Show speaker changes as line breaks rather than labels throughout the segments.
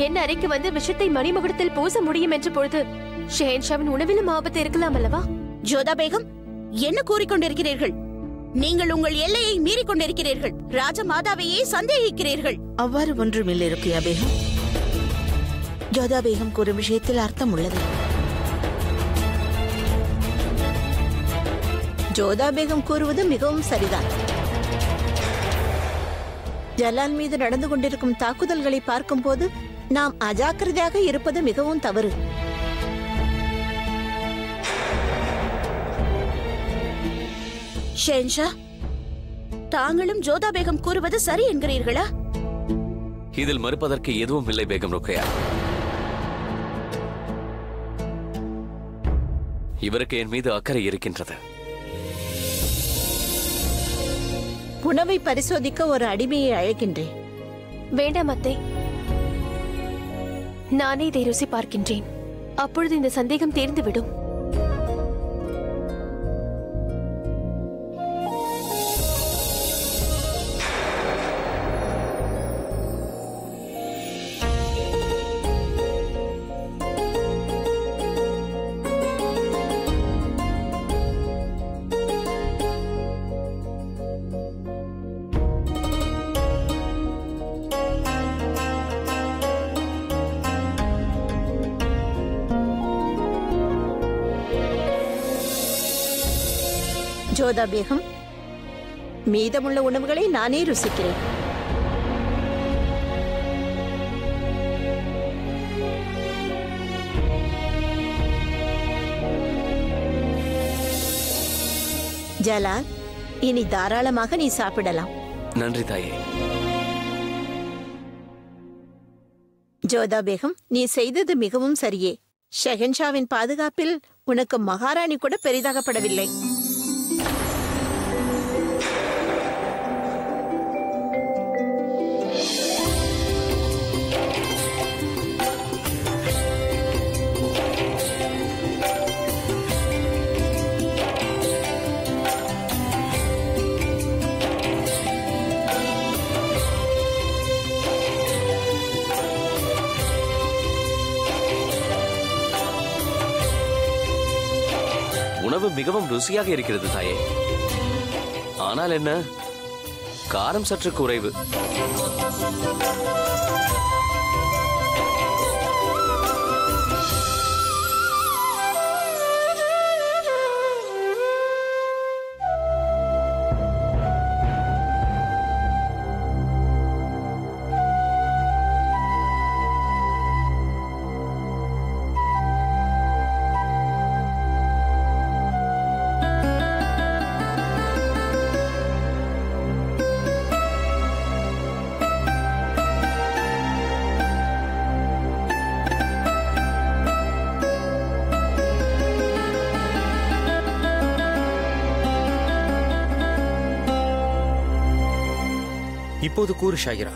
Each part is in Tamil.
என் அறைக்கு வந்து விஷத்தை மணிமகுடத்தில் பூச முடியும் என்ற பொழுது ஷெஹன்ஷாவின் உணவிலும் ஆபத்து இருக்கலாம் அல்லவா?
ஜோதா பேகம், என்ன கூறிக்கொண்டிருக்கிறீர்கள்? நீங்கள் உங்கள் எல்லையை மீறிக் கொண்டிருக்கிறீர்கள். ராஜமாதாவையே சந்தேகிக்கிறீர்கள்.
அவ்வாறு ஒன்றுமில்லை ருக்கியா பேகம். ஜோதா பேகம் கூறும் விஷயத்தில் அர்த்தம் உள்ளது. ஜோதா பேகம் கூறுவது மிகவும் சரிதான். ஜலால் மீது நடந்து கொண்டிருக்கும் தாக்குதல்களை பார்க்கும் போது நாம் அஜாக்கிரதையாக இருப்பது மிகவும் தவறு.
ஷெஹன்ஷா, தாங்களும் ஜோதா பேகம் கூறுவது சரி என்கிறீர்களா?
இதில் மறுப்பதற்கு எதுவும் இல்லை பேகம் ருக்கையா. இவருக்கு என் மீது அக்கறை இருக்கின்றது.
உணவை பரிசோதிக்க ஒரு அடிமையை அழைக்கின்றேன்.
வேண்டாம் அத்தை, நானே இதை ருசி பார்க்கின்றேன். அப்பொழுது இந்த சந்தேகம் தீர்ந்துவிடும்.
ஜோதா பேகம், மீதமுள்ள உணவுகளை நானே ருசிக்கிறேன். ஜலால், இனி தாராளமாக நீ சாப்பிடலாம்.
நன்றி தாயே.
ஜோதா பேகம், நீ செய்தது மிகவும் சரியே. ஷெஹன்ஷாவின் பாதுகாப்பில் உனக்கு மகாராணி கூட பெரிதாகப்படவில்லை.
உணவு மிகவும் ருசியாக இருக்கிறது தாயே. ஆனால் என்ன, காரம் சற்று குறைவு.
இப்போது கூறு ஷாகிரா,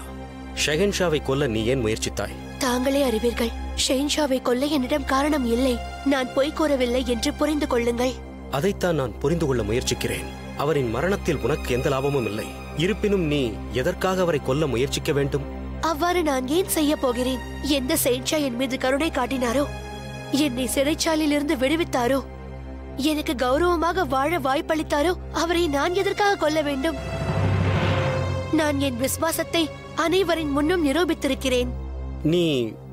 ஷெஹன்ஷாவை கொல்ல நீ ஏன் முயற்சித்தாய்?
தாங்களே அறிவீர்கள். ஷெஹன்ஷாவை கொல்ல என்னிடம் காரணம் இல்லை. நான் பொய் கூறவில்லை என்று புரிந்து கொள்ளுங்கள்.
அதைத்தான் நான் புரிந்து கொள்ள முயற்சிக்கிறேன். அவரின் மரணத்தில் உனக்கு எந்த லாபமும் இல்லை. இருப்பினும் நீ எதற்காக அவரை கொல்ல முயற்சிக்க வேண்டும்?
அவ்வாறு நான் ஏன் செய்ய போகிறேன்? எந்த ஷெஹன்ஷா என் மீது கருணை காட்டினாரோ, என்னை சிறைச்சாலையில் இருந்து விடுவித்தாரோ, எனக்கு கௌரவமாக வாழ வாய்ப்பளித்தாரோ, அவரை நான் எதற்காக கொல்ல வேண்டும்? நான் என் விசுவாசத்தை அனைவரின் முன்னும் நிரூபித்திருக்கிறேன்.
நீ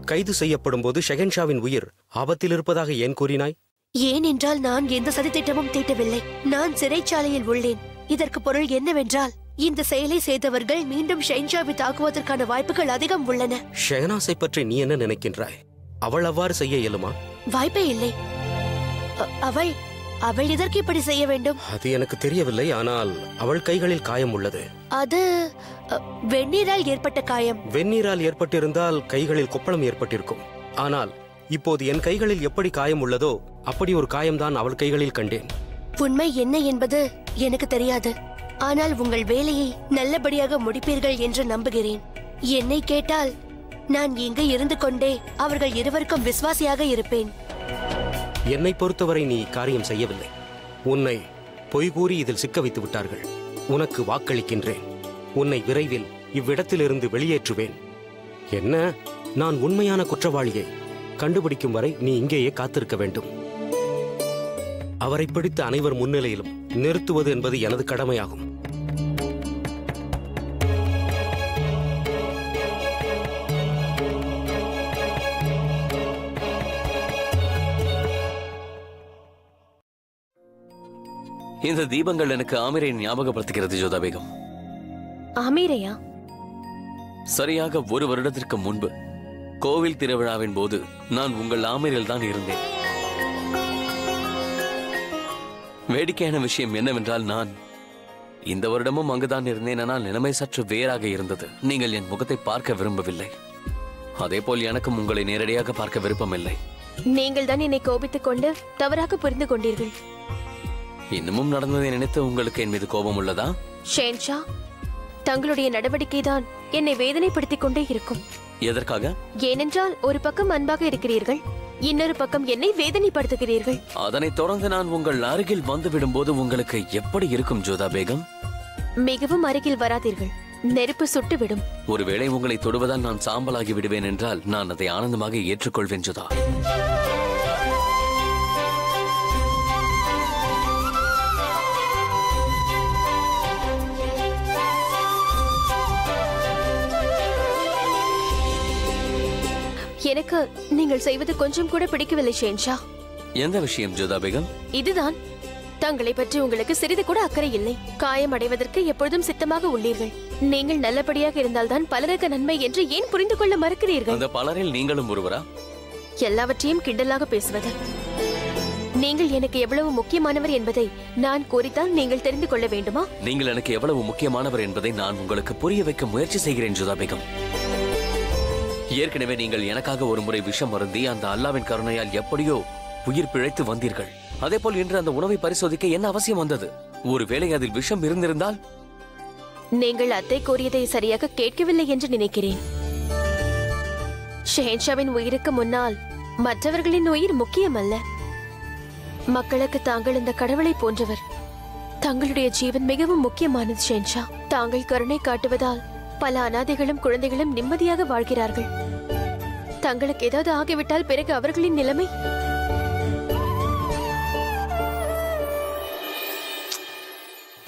கைது செய்யப்படும் போது ஷெஹன்ஷாவின் உயிர் ஆபத்தில் இருப்பதாக ஏன் கூறினாய்?
ஏனென்றால் நான் எந்த சதித்திட்டமும் தீட்டவில்லை. நான் சிறைச்சாலையில் உள்ளேன். இதற்கு பொருள் என்னவென்றால், இந்த செயலை செய்தவர்கள் மீண்டும் ஷெஹன்ஷாவை தாக்குவதற்கான வாய்ப்புகள் அதிகம் உள்ளன.
ஷெஹனாஸை பற்றி நீ என்ன நினைக்கின்றாய்? அவள் அவ்வாறு செய்ய இயலுமா?
வாய்ப்பே இல்லை. அவள் இதற்கு இப்படி செய்ய வேண்டும்?
அது எனக்கு தெரியவில்லை. ஆனால் அவள் கைகளில் காயம் உள்ளது.
அது வெந்நீரால் ஏற்பட்ட காயம்.
வெந்நீரால் ஏற்பட்டிருந்தால் கைகளில் கொப்பளம் ஏற்பட்டிருக்கும். ஆனால் இப்போது என் கைகளில் எப்படி காயம் உள்ளதோ அப்படி ஒரு காயம்தான் அவள் கைகளில் கண்டேன்.
உண்மை என்ன என்பது எனக்கு தெரியாது. ஆனால் உங்கள் வேலையை நல்லபடியாக முடிப்பீர்கள் என்று நம்புகிறேன். என்னை கேட்டால் நான் இங்கு இருந்து கொண்டே அவர்கள் இருவருக்கும் விசுவாசியாக இருப்பேன்.
என்னை பொறுத்தவரை நீ காரியம் செய்யவில்லை. உன்னை பொய் கூறி இதில் சிக்க வைத்து விட்டார்கள். உனக்கு வாக்களிக்கின்றேன். உன்னை விரைவில் இவ்விடத்திலிருந்து வெளியேற்றுவேன். என்ன, நான் உண்மையான குற்றவாளியை கண்டுபிடிக்கும் வரை நீ இங்கேயே காத்திருக்க வேண்டும். அவரை பிடித்த அனைவர் முன்னிலையிலும் நிறுத்துவது என்பது எனது கடமையாகும்.
இந்த தீபங்கள் எனக்கு ஆமீரை ஞாபகப்படுத்துகிறது ஜோதா பேகம்.
ஆமீரையா?
சரியாக 1 வருடத்திற்கு முன்பு கோவில் திருவிழாவின் போது நான் உங்கள் ஆமீரில் தான் இருந்தேன். வேடிக்கையான விஷயம் என்னவென்றால் நான் இந்த வருடமும் அங்குதான் இருந்தேன். ஆனால் நிலைமை சற்று வேறாக இருந்தது. நீங்கள் என் முகத்தை பார்க்க விரும்பவில்லை. அதேபோல் எனக்கும் உங்களை நேரடியாக பார்க்க விருப்பமில்லை.
நீங்கள் தான் என்னை கோபித்துக் கொண்டு தவறாக புரிந்து கொண்டீர்கள்.
இன்னமும் நடந்ததை நினைத்து உங்களுக்கு என் மீது கோபம் உள்ளதா?
ஷேன்ஷா, தங்களுடைய நடவடிக்கை தான் என்னை வேதனைப்படுத்திக் கொண்டே இருக்கும்.
எதற்காக?
ஏனென்றால் ஒரு பக்கம் அன்பாக இருக்கிறீர்கள், இன்னொரு பக்கம் என்னை வேதனைப்படுத்துகிறீர்கள்.
அதனைத் தொடர்ந்து நான் உங்கள் அருகில் வந்து விடும்போது உங்களுக்கு எப்படி இருக்கும் ஜோதா பேகம்?
மிகவும் அருகில் வராதீர்கள், நெருப்பு சுட்டுவிடும்.
ஒருவேளை உங்களை தொடுவதால் நான் சாம்பலாகி விடுவேன் என்றால் நான் அதை ஆனந்தமாக ஏற்றுக்கொள்வேன் ஜோதா.
எனக்கு நீங்கள் செய்வது கொஞ்சம் கூட பிடிக்கவில்லை ஷேன்ஷா.
எந்த விஷயம் ஜோதா பேகம்?
இதுதான். தங்களை பற்றி உங்களுக்கு சிறிது கூட அக்கறை இல்லை. காயம் அடைவதற்கு எப்பொழுதும் சித்தமாக உள்ளீர்கள். நீங்கள் நல்லபடியாக இருந்தால்தான் பலருக்கு நன்மை என்று ஏன் புரிந்து கொள்ள மறுக்கிறீர்கள்?
அந்த பலரில் நீங்களும் ஒருவரா?
எல்லாவற்றையும் கிண்டலாக பேசுவது. நீங்கள் எனக்கு எவ்வளவு முக்கியமானவர் என்பதை நான் கூறித்தான் நீங்கள் தெரிந்து கொள்ள வேண்டுமா?
நீங்கள் எனக்கு எவ்வளவு முக்கியமானவர் என்பதை நான் உங்களுக்கு புரிய வைக்க முயற்சி செய்கிறேன் ஜோதா பேகம். ஏற்கனவே நீங்கள் எனக்காக ஒரு முறை விஷம் அருந்தி அந்த அல்லாவின் கருணையால் எப்படியோ உயிர் பிழைத்து வந்தீர்கள். அதே போல் இன்று அந்த உணவை பரிசோதிக்க என்ன அவசியம் வந்தது? ஒருவேளை அதில் விஷம் இருந்திருந்தால்?
நீங்கள் அத்தை கூறியதை சரியாக கேட்கவில்லை என்று நினைக்கிறேன். ஷெஹன்ஷாவின் உயிருக்கு முன்னால் மற்றவர்களின் உயிர் முக்கியமல்ல. மக்களுக்கு தாங்கள் இந்த கடவுளை போன்றவர். தங்களுடைய ஜீவன் மிகவும் முக்கியமானது ஷெஹன்ஷா. தாங்கள் கருணை காட்டுவதால் பல அனாதைகளும் குழந்தைகளும் நிம்மதியாக வாழ்கிறார்கள். தங்களுக்கு ஏதாவது ஆகிவிட்டால் பிறகு அவர்களின் நிலைமை?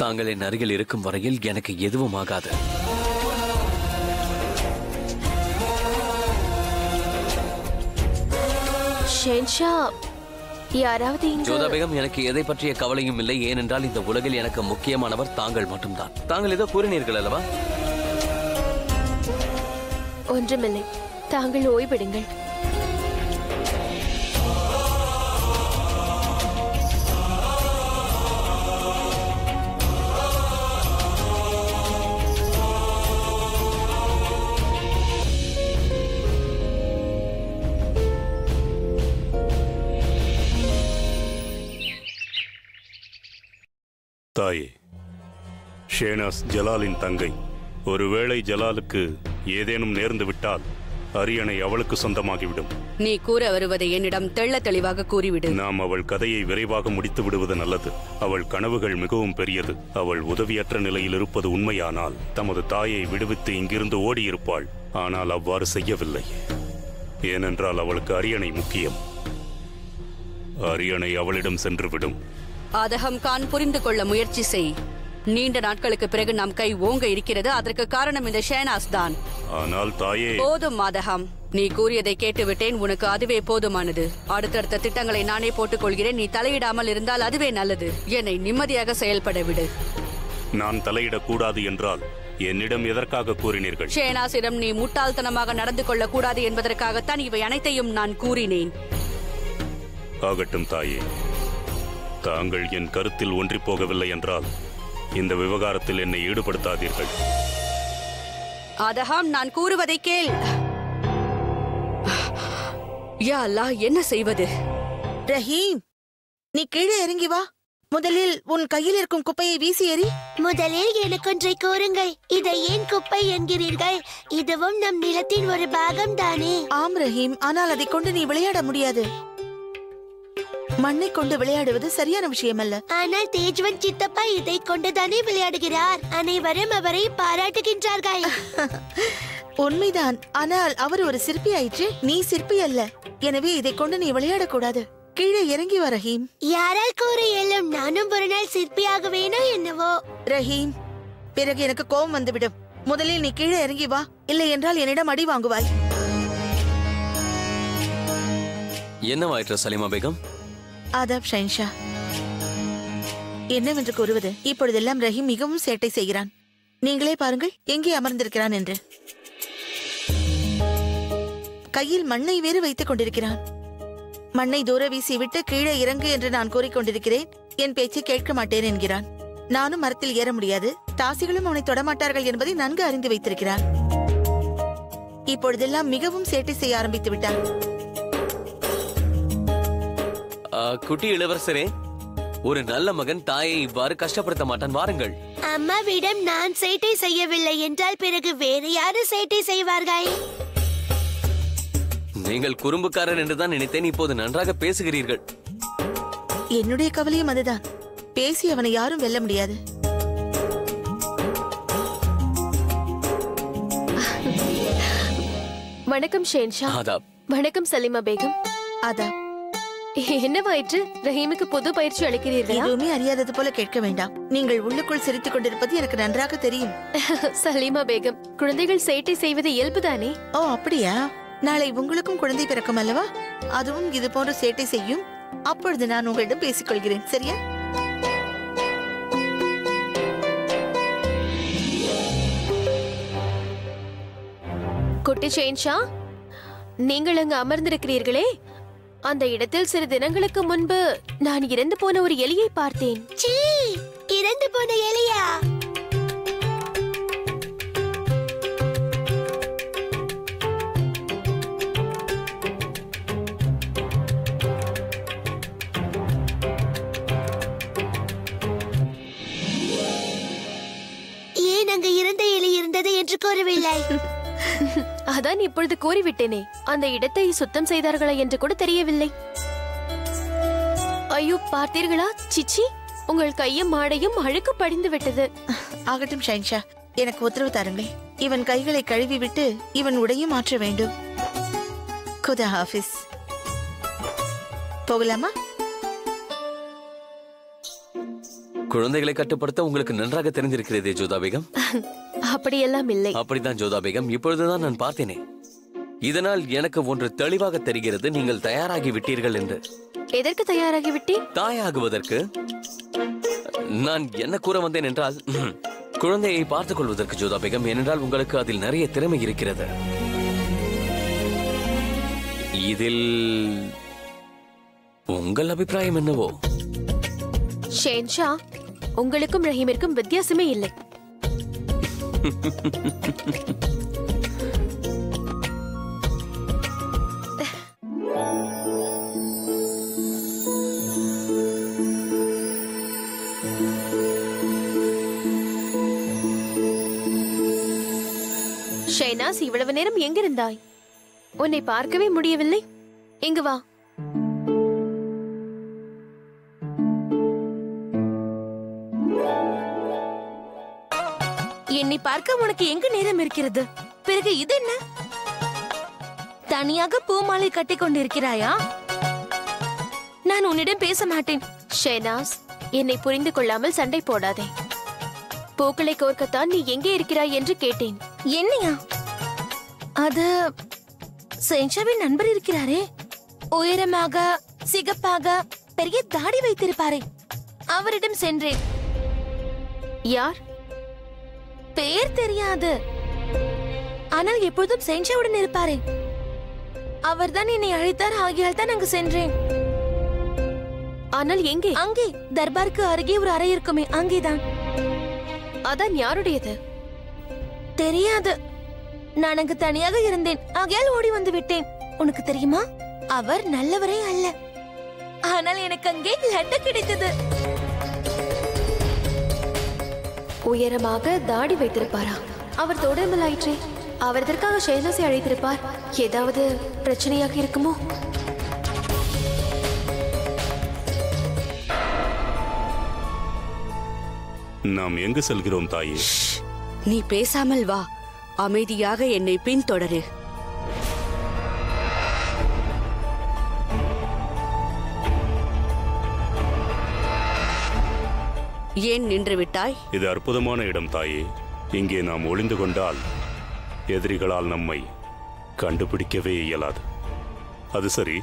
தாங்கள் என் அருகில் இருக்கும் வரையில் எனக்கு எதுவும் ஆகாது.
ஷெஹன்ஷா, யாராவது
ஜோதா பேகம், எனக்கு எதை பற்றிய கவலையும் இல்லை. ஏனென்றால் இந்த உலகில் எனக்கு முக்கியமானவர் தாங்கள் மட்டும்தான். தாங்கள் ஏதோ கூறினீர்கள் அல்லவா?
ஒன்றுமில்லை, தாங்கள் ஓய்விடுங்கள்.
தாயே, ஷேனாஸ் ஜலாலின் தங்கை. ஒருவேளை ஜலாலுக்கு ஏதேனும் நேர்ந்து விட்டால் அரியணை அவளுக்கு சொந்தமாகிவிடும்.
நீ கூற வருவதை என்னிடம் தெள்ள தெளிவாக கூறிவிடு.
நாம் அவள் கதையை விரைவாக முடித்து விடுவது நல்லது. அவள் கனவுகள் மிகவும் பெரியது. அவள் உதவியற்ற நிலையில் இருப்பது உண்மையானால் தமது தாயை விடுவித்து இங்கிருந்து ஓடியிருப்பாள். ஆனால் அவ்வாறு செய்யவில்லை. ஏனென்றால் அவளுக்கு அரியணை முக்கியம். அரியணை அவளிடம் சென்றுவிடும்.
ஆதகம் கான், புரிந்து கொள்ள முயற்சி செய். நீண்ட நாட்களுக்கு பிறகு நம் கை ஓங்க இருக்கிறது. அதற்கு காரணம் இந்த ஷேனாஸ் தான்.
ஆனால் தாயே,
போதும் மாதகம், நீ கூறியதை கேட்டுவிட்டேன். உனக்கு அதுவே போதுமானது. அடுத்தடுத்த திட்டங்களை நானே போட்டுக் கொள்கிறேன். நீ தலையிடாமல் இருந்தால் அதுவே நல்லது. என்னை நிம்மதியாக செயல்பட விடு.
நான் தலையிடக்கூடாது என்றால் என்னிடம் எதற்காக கூறினீர்கள்?
ஷேனாஸிடம் நீ முட்டாள்தனமாக நடந்து கொள்ளக் கூடாது என்பதற்காகத்தான் இவை அனைத்தையும் நான் கூறினேன்.
ஆகட்டும் தாயே, தாங்கள் என் கருத்தில் ஒன்றி போகவில்லை என்றால் இந்த விவகாரத்தில் என்னை ஈடுபடுத்தாதீர்கள்.
ஆதகம், நான் கூறுவதை கேள். யா அல்லாஹ், என்ன செய்வது?
ரஹீம், நீ கீழே இறங்கி வா. முதலில் உன் கையில் இருக்கும் குப்பையை வீசி எறி.
முதலில் எனக்கொன்றை கூறுங்கள். இதை ஏன் குப்பை என்கிறீர்கள்? இதுவும் நம் நிலத்தின் ஒரு பாகம் தானே.
ஆம் ரஹீம், ஆனால் அதை கொண்டு நீ விளையாட முடியாது. மண்ணை கொண்டு விளையாடுவது சரியான விஷயம் அல்ல.
ஆனால் தேஜ்வந்த் சித்தப்பா இதை கொண்டுதானே விளையாடுகிறார். அனைவரும் அவரை பாராட்டுகின்றார்கள்.
உண்மைதான், ஆனால் அவர் ஒரு சிற்பி ஆயிற்று, நீ சிற்பி அல்ல. எனவே இதை கொண்டு நீ விளையாடக்கூடாது. கீழே இறங்கி வா ரஹீம்.
யாரால் கூற இயலும்? நானும் ஒரு நாள் சிற்பியாக வேணோ என்னவோ.
ரஹீம், பிறகு எனக்கு கோபம் வந்துவிடும். முதலில் நீ கீழே இறங்கி வா, இல்லை என்றால் என்னிடம் அடி வாங்குவாய்.
என்னவாயிற்று சலீமா பேகம்?
ஆதாப் ஷஹன்ஷா. என்னவென்று கூறுவது? இப்பொழுதெல்லாம் ரஹீம் மிகவும் சேட்டை செய்கிறான். நீங்களே பாருங்கள் எங்கே அமர்ந்திருக்கிறான் என்று. கையில் மண்ணை வேறு வைத்துக் கொண்டிருக்கிறான். மண்ணை தூர வீசிவிட்டு கீழே இறங்கு என்று நான் கூறிக்கொண்டிருக்கிறேன். என் பேச்சை கேட்க மாட்டேன் என்கிறான். நானும் மரத்தில் ஏற முடியாது, தாசிகளும் அவனை தொடமாட்டார்கள் என்பதை நன்கு அறிந்து வைத்திருக்கிறான். இப்பொழுதெல்லாம் மிகவும் சேட்டை செய்ய ஆரம்பித்து விட்டான்.
குட்டி இளவரசரே, ஒரு நல்ல மகன் தாயை இவ்வாறு கஷ்டப்படுத்த மாட்டான். வாருங்கள்.
அம்மாவிடம் நான் சேட்டை செய்யவில்லை என்றால் பிறகு வேறு யாரு சேட்டை செய்வார்கள்?
நீங்கள் குறும்புக்காரன் என்றுதான் நினைத்தேன். இப்போது நன்றாக பேசுகிறீர்கள்.
என்னுடைய கவலையும் அதுதான். பேசி அவனை யாரும் வெல்ல முடியாது.
வணக்கம் ஷேன்ஷா.
ஆதாப்.
வணக்கம் சலீமா பேகம்.
ஆதாப்.
என்னவாயிற்று? ரஹீமுக்கு புது பயிற்சி அளிக்கிறீர்களா?
எதுவுமே அறியாதது போல கேட்க வேண்டாம். நீங்கள் உள்ளுக்குள் சிரித்துக் கொண்டிருப்பது எனக்கு நன்றாக தெரியும்.
சலீமா பேகம், குழந்தைகள் சேட்டை செய்வது இயல்புதானே?
ஓ அப்படியா? நாளை உங்களுக்கும் குழந்தை பிறக்கும் அல்லவா? அதுவும் இது போன்ற சேட்டை செய்யும். அப்பொழுது நான் உங்களிடம் பேசிக் கொள்கிறேன், சரியா?
குட்டி ஷேன்ஷா, நீங்கள் அங்கு அமர்ந்திருக்கிறீர்களே, அந்த இடத்தில் சில தினங்களுக்கு முன்பு நான் இறந்து போன ஒரு எலியை பார்த்தேன்.
சீ, இறந்து போன எலியா? ஏன் அங்கு இறந்த எலி இருந்தது என்று கூறவில்லை?
அதான் இப்பொழுது கூறிவிட்டேனே. அந்த இடத்தை சுத்தம் செய்தார்களா என்று கூட தெரியவில்லை. ஐயோ, பார்த்தீர்களா? சிச்சி, உங்கள் கையும் மாடையும் அழுக்கு படிந்து விட்டது.
ஆகட்டும் ஷஹன்ஷா, எனக்கு உத்தரவு தாருங்கள். இவன் கைகளை கழுவி விட்டு இவன் உடையும் மாற்ற வேண்டும். குதா ஹாஃபிஸ். போகலாமா?
குழந்தைகளை கட்டுப்படுத்த உங்களுக்கு நன்றாக தெரிஞ்சிருக்கிறதே ஜோதா பேகம்.
அப்படியெல்லாம் இல்லை.
அப்படித்தான் ஜோதா பேகம், இப்பொழுதுதான் நான் பார்த்தேனே. இதனால் எனக்கு ஒன்று தெளிவாக தெரிகிறது, நீங்கள் தயாராகி விட்டீர்கள் என்று.
எதற்கு தயாராகி விட்டேன்?
தாயாகுவதற்கு. நான் என்ன கூற வந்தேன் என்றால், குழந்தையை பார்த்துக் கொள்வதற்கு ஜோதா பேகம். ஏனென்றால் உங்களுக்கு அதில் நிறைய திறமை இருக்கிறது. இதில் உங்கள் அபிப்பிராயம் என்னவோ?
ஷேன்ஷா, உங்களுக்கும் ரஹீமிற்கும் வித்தியாசமே இல்லை. ஷைனாஸ், இவ்வளவு நேரம் எங்கிருந்தாய்? உன்னை பார்க்கவே முடியவில்லை. இங்கு வா.
என்னை பார்க்க உனக்கு எங்க நேரம் இருக்கிறது? பிறகு இது என்ன? தனியாக பூமாலை கட்டி கொண்டிருக்கிறாயா? நான் உன்னிடம் பேச மாட்டேன்.
ஷேனாஸ், என்னை புரிந்து கொள்ளாமல் சண்டை போடாதே. பூக்களை கோர்க்கத்தான் நீ எங்கே இருக்கிறாய் என்று கேட்டேன்.
என்னையா? அது சென்ஷாவின் நண்பர் இருக்கிறாரே, உயரமாக சிகப்பாக பெரிய தாடி வைத்திருப்பாரே, அவரிடம் சென்றேன்.
யார்?
பெயர் தெரியாது, ஆனால் எப்பொழுதும் சென்ஷாவுடன் இருப்பாரே, அவர்தான் என்னை அழைத்தார். ஆகியால் தான் அங்கு சென்றேன்.
ஆனால் எங்கே?
அங்கே தர்பாருக்கு அருகே ஒரு அறை இருக்குமே, அங்கேதான்.
அதான் யாருடையது?
தெரியாது. நான் அங்கு தனியாக இருந்தேன், ஆகையால் ஓடி வந்து விட்டேன். உனக்கு தெரியுமா, அவர் நல்லவரே அல்ல. ஆனால் எனக்கு அங்கே லட்டு கிடைத்தது.
உயரமாக தாடி வைத்திருப்பாரா? அவர் தொடர்பலாயிற்றே. அவர் இதற்காக ஷேனாஸை அழைத்திருப்பார். ஏதாவது பிரச்சனையாக இருக்குமோ?
நாம் எங்கு செல்கிறோம் தாயே?
நீ பேசாமல் வா. அமைதியாக என்னை பின்தொடரு. ஏன் நின்று விட்டாய்?
இது அற்புதமான இடம் தாயே. இங்கே நாம் ஒளிந்து கொண்டால் எதிரிகளால் நம்மை கண்டுபிடிக்கவே இயலாது. அது சரி,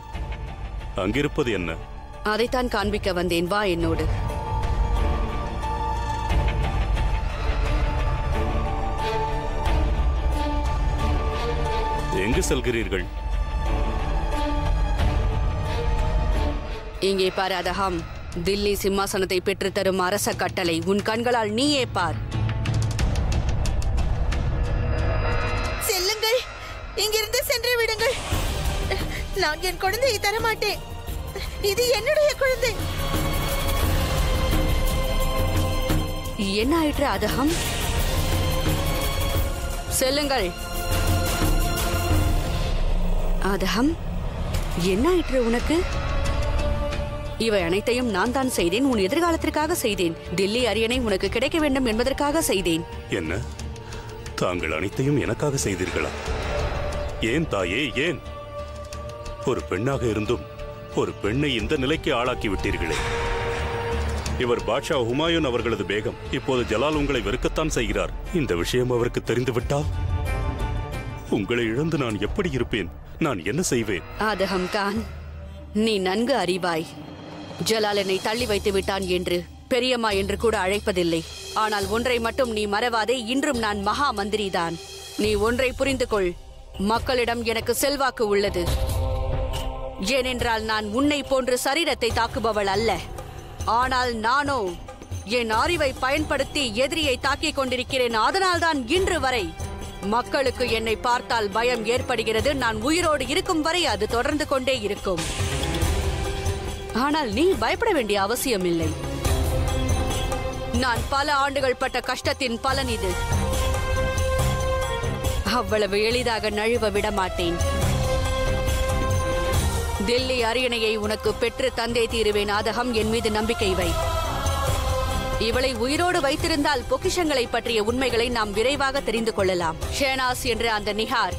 அங்கிருப்பது என்ன?
அதைத்தான் காண்பிக்க வந்தேன். வா என்னோடு.
எங்கு செல்கிறீர்கள்?
இங்கே பார் அதகம். தில்லி சிம்மாசனத்தை பெற்றுத்தரும் அரச கட்டளை. உன் கண்களால் நீயே பார்.
செல்லுங்கள், இங்கிருந்து சென்று விடுங்கள். நான் என் குழந்தையை தரமாட்டேன். இது என்னுடைய குழந்தை.
என்ன ஆயிற்று அதகம்? செல்லுங்கள். அதகம், என்ன ஆயிற்று உனக்கு? இவை அனைத்தையும் நான் தான் செய்தேன். உன் எதிர்காலத்திற்காக செய்தேன். தில்லி அரியணை உனக்கு கிடைக்க வேண்டும் என்பதற்காக செய்தேன்.
என்ன, தாங்கள் அனைத்தையும் எனக்காக செய்தீர்களா? ஏன் தாயே, ஏன்? ஒரு பெண்ணாக இருந்தும் ஒரு பெண்ணை இந்த நிலைக்கு ஆளாக்கி விட்டீர்களே. இவர் பாட்ஷா ஹுமாயூன் அவர்களது பேகம். இப்போது ஜலால் உங்களை வெறுக்கத்தான் செய்கிறார். இந்த விஷயம் அவருக்கு தெரிந்துவிட்டால் உங்களை இழந்து நான் எப்படி இருப்பேன்? நான் என்ன செய்வேன்?
ஆதகம் கான், நீ நன்கு அறிவாய். ஜலால் என்னை தள்ளி வைத்து விட்டான் என்று பெரியம்மா என்று கூட அழைப்பதில்லை. ஆனால் ஒன்றை மட்டும் நீ மறவாதே, இன்றும் நான் மகா மந்திரிதான். நீ ஒன்றை புரிந்து கொள், மக்களிடம் எனக்கு செல்வாக்கு உள்ளது. ஏனென்றால் நான் உன்னை போன்று சரீரத்தை தாக்குபவள் அல்ல. ஆனால் நானோ என் அறிவை பயன்படுத்தி எதிரியை தாக்கிக் கொண்டிருக்கிறேன். அதனால்தான் இன்று வரை மக்களுக்கு என்னை பார்த்தால் பயம் ஏற்படுகிறது. நான் உயிரோடு இருக்கும் வரை அது தொடர்ந்து கொண்டே இருக்கும். ஆனால் நீ பயப்பட வேண்டிய அவசியம் இல்லை. நான் பல ஆண்டுகள் பட்ட கஷ்டத்தின் பலன் இது. அவ்வளவு எளிதாக நழுவ விட மாட்டேன். தில்லி அரியணையை உனக்கு பெற்று தந்தே தீருவேன். ஆதகம், என் மீது நம்பிக்கை வை. இவளை உயிரோடு வைத்திருந்தால் பொக்கிஷங்களை பற்றிய உண்மைகளை நாம் விரைவாக தெரிந்து கொள்ளலாம். ஷேனாஸ் என்ற அந்த நிஹார்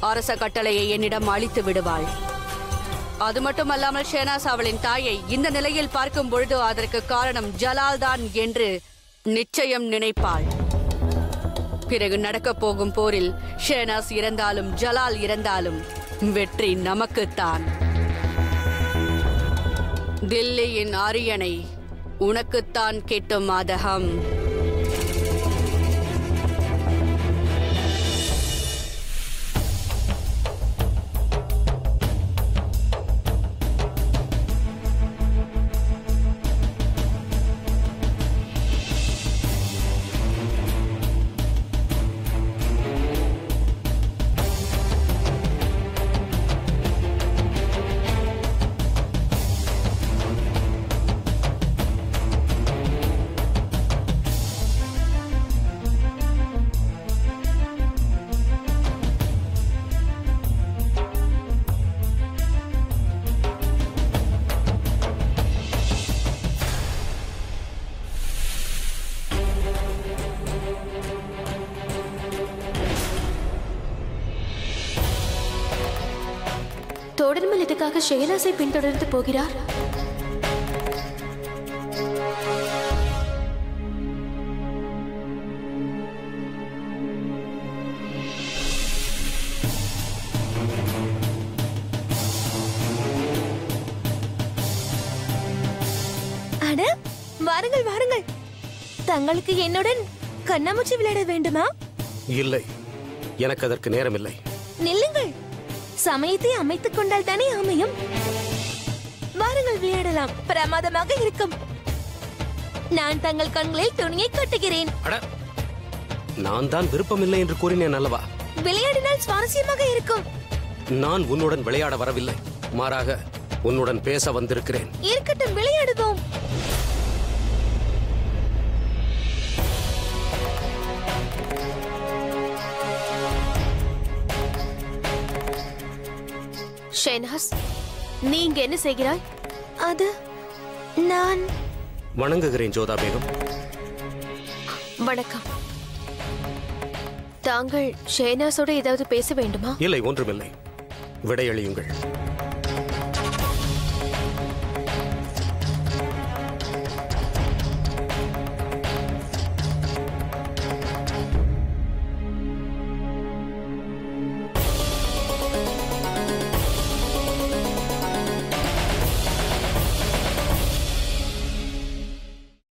அரச கட்டளையை என்னிடம் அளித்து விடுவாள். அது மட்டுமல்லாமல் ஷேனாஸ் அவளின் தாயை இந்த நிலையில் பார்க்கும் பொழுது அதற்கு காரணம் ஜலால் தான் என்று நிச்சயம் நினைப்பாள். பிறகு நடக்கப் போகும் போரில் ஷேனாஸ் இறந்தாலும் ஜலால் இறந்தாலும் வெற்றி நமக்குத்தான். தில்லியின் அரியணை உனக்குத்தான் கிட்டும் ஆதகம்.
தோடர்மல் இதுக்காக ஷேனாஸை பின்தொடர்ந்து போகிறார்.
அட, வாருங்கள் வாருங்கள். தங்களுக்கு என்னுடன் கண்ணாமூச்சி விளையாட வேண்டுமா?
இல்லை, எனக்கு அதற்கு நேரம் இல்லை.
நில்லுங்கள். சமயத்தை அமைத்துக் கொண்டால் தானே அமையும். வாருங்கள், விளையாடலாம். பிரமாதமாக இருக்கும். நான் தங்கள் கண்களில் துணியை கட்டுகிறேன்.
அட, நான் தான் விருப்பமில்லை என்று கூறினேன் அல்லவா?
விளையாடினால் சுவாரஸ்யமாக இருக்கும்.
நான் உன்னுடன் விளையாட வரவில்லை, மாறாக உன்னுடன் பேச வந்திருக்கிறேன்.
இருக்கட்டும், விளையாடுவோம்.
ஷேனாஸ், நீ இங்க என்ன செய்கிறாய்?
அது நான்
வணங்குகிறேன் ஜோதா பேகம்.
வணக்கம். தாங்கள் ஷேனாஸோட ஏதாவது பேச வேண்டுமா?
இல்லை, ஒன்றுமில்லை. விடையளியுங்கள்.